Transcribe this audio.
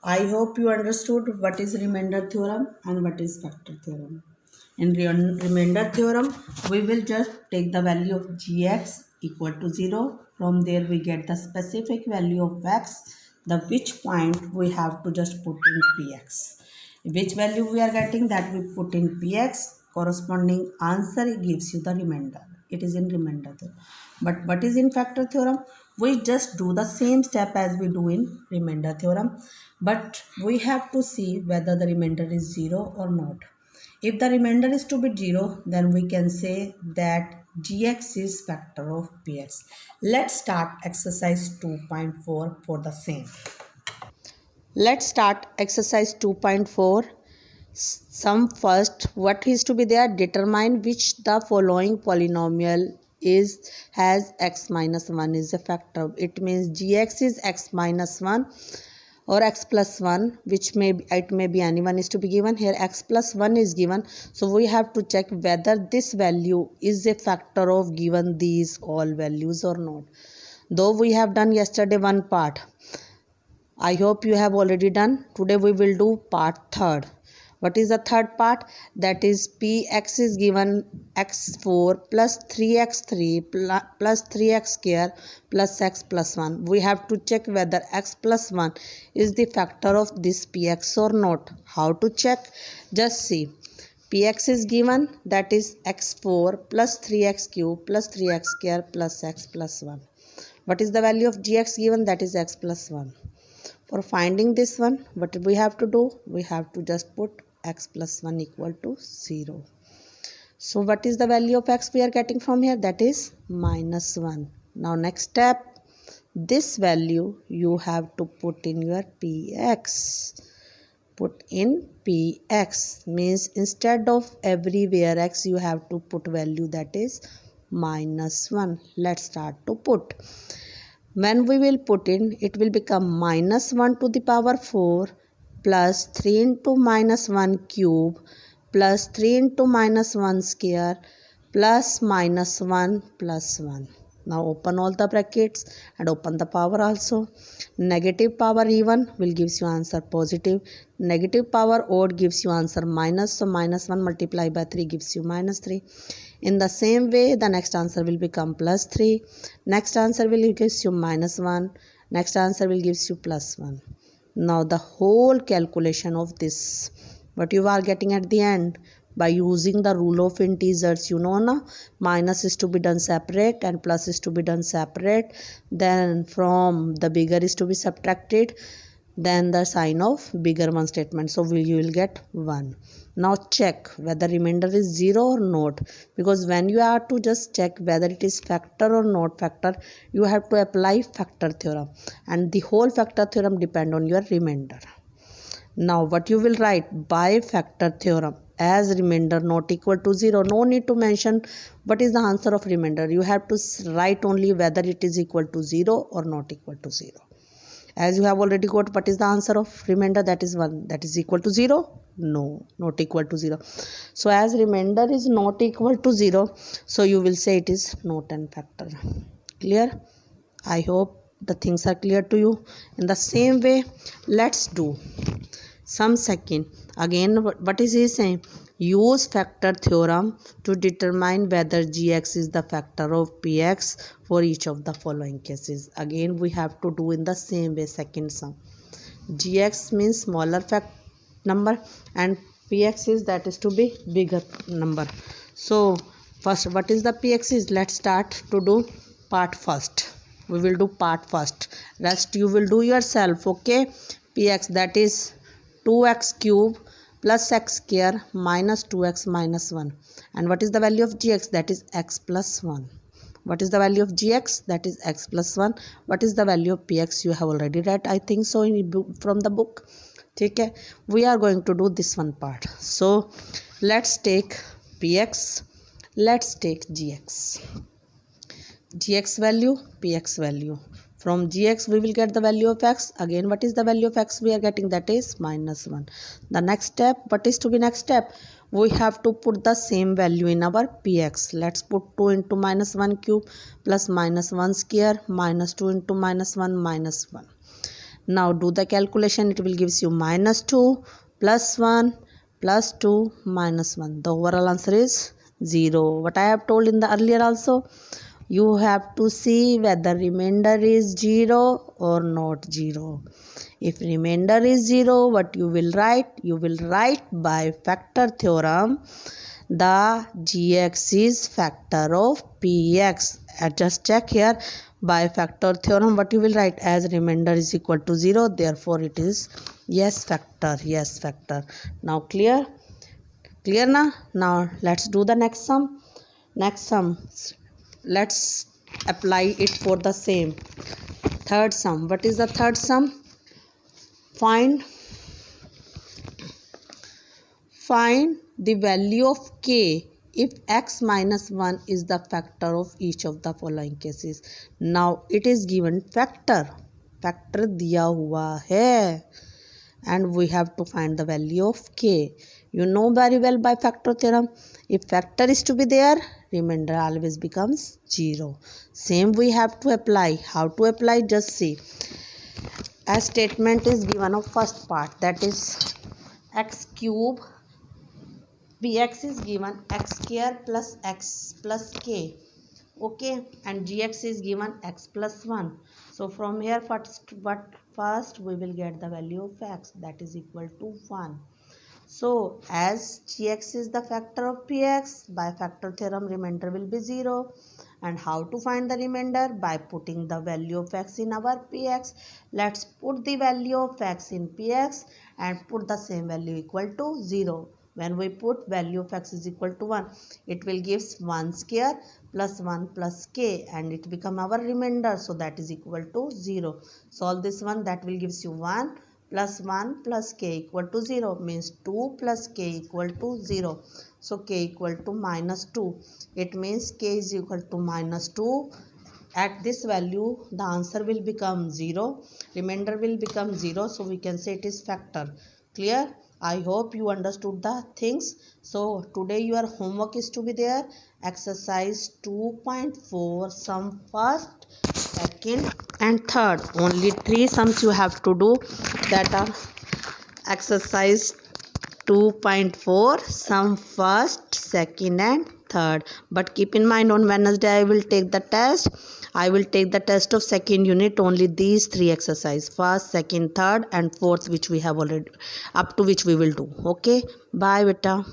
I hope you understood what is remainder theorem and what is factor theorem. In remainder theorem, we will just take the value of gx equal to 0. From there we get the specific value of x, the which point we have to just put in px. Which value we are getting, that we put in px, corresponding answer gives you the remainder. It is in remainder theorem. But what is in factor theorem? We just do the same step as we do in remainder theorem, but we have to see whether the remainder is 0 or not. If the remainder is to be 0, then we can say that gx is factor of px. Let's start exercise 2.4 for the same. Let's start exercise 2.4. Sum first. What is to be there? Determine which the following polynomial has x minus 1 is a factor. It means gx is x minus 1 or x plus 1, which may be anyone is to be given. Here x plus 1 is given, so we have to check whether this value is a factor of given these all values or not. Though we have done yesterday one part, I hope you have already done. Today we will do part third. What is the third part? That is px is given x4 plus 3x3 plus 3x square plus x plus 1. We have to check whether x plus 1 is the factor of this px or not. How to check? Just see. Px is given, that is x4 plus 3x cube plus 3x square plus x plus 1. What is the value of gx given? That is x plus 1. For finding this one, what we have to do? We have to just put x plus 1 equal to 0. So what is the value of x we are getting from here? That is minus 1. Now next step, this value you have to put in your px. Put in px means instead of everywhere x, you have to put value that is minus 1. Let's start to put. When we will put in, it will become minus 1 to the power 4 plus 3 into minus 1 cube plus 3 into minus 1 square plus minus 1 plus 1. Now open all the brackets and open the power also. Negative power even will gives you answer positive. Negative power odd gives you answer minus. So minus 1 multiplied by 3 gives you minus 3. In the same way, the next answer will become plus 3. Next answer will give you minus 1. Next answer will give you plus 1. Now the whole calculation of this, what you are getting at the end, by using the rule of integers, you know na, minus is to be done separate and plus is to be done separate. Then from the bigger is to be subtracted, then the sign of bigger one statement. So you will get 1. Now check whether remainder is 0 or not, because when you are to just check whether it is factor or not factor, you have to apply factor theorem, and the whole factor theorem depend on your remainder. Now what you will write? By factor theorem, as remainder not equal to 0, no need to mention what is the answer of remainder. You have to write only whether it is equal to 0 or not equal to 0. As you have already got what is the answer of remainder, that is 1. That is equal to 0? No, not equal to 0. So as remainder is not equal to 0, so you will say it is not an factor. Clear? I hope the things are clear to you. In the same way, let's do some second. Again, what is he saying? Use factor theorem to determine whether gx is the factor of px for each of the following cases. Again, we have to do in the same way second sum. Gx means smaller number and px is that is to be bigger number. So first, what is the px is? Let's start to do part first. We will do part first. Rest you will do yourself. Okay. Px, that is 2x cube plus x square minus 2x minus 1. And what is the value of gx? That is x plus 1. What is the value of gx? That is x plus 1. What is the value of px? You have already read, I think so, from the book. Okay. We are going to do this one part. So let's take px. Let's take gx. Gx value, px value. From gx we will get the value of x. Again, what is the value of x we are getting? That is minus 1. The next step, what is to be next step? We have to put the same value in our px. Let's put 2 into minus 1 cube plus minus 1 square minus 2 into minus 1 minus 1. Now do the calculation. It will gives you -2 plus 1 plus 2 minus 1. The overall answer is 0. What I have told in the earlier also, you have to see whether remainder is 0 or not 0. If remainder is 0, what you will write? You will write by factor theorem the gx is factor of px. Just check here, by factor theorem what you will write? As remainder is equal to 0, therefore it is yes factor. Now clear now let's do the next sum. Let's apply it for the same third sum. What is the third sum? Find the value of k if x minus 1 is the factor of each of the following cases. Now it is given factor दिया हुआ है and we have to find the value of k. You know very well by factor theorem, if factor is to be there, remainder always becomes 0. Same we have to apply. How to apply? Just see. A statement is given of first part, that is x cube, px is given x square plus x plus k, okay, and gx is given x plus 1. So from here first we will get the value of x, that is equal to 1. So as gx is the factor of px, by factor theorem remainder will be 0. And how to find the remainder? By putting the value of x in our px. Let's put the value of x in px and put the same value equal to 0. When we put value of x is equal to 1, it will give 1 square plus 1 plus k, and it become our remainder. So that is equal to 0. Solve this one, that will gives you 1 plus k equal to 0, means 2 plus k equal to 0. So k equal to -2. It means k is equal to -2. At this value the answer will become 0. Remainder will become 0. So we can say it is factor. Clear? I hope you understood the things. So today your homework is to be there. Exercise 2.4, sum first, second and third. Only 3 sums you have to do, that are exercise 2.4, sum first, second and third. But keep in mind, on Wednesday I will take the test. I will take the test of second unit, only these 3 exercise, first, second, third and fourth, which we have already, up to which we will do. Okay, bye beta.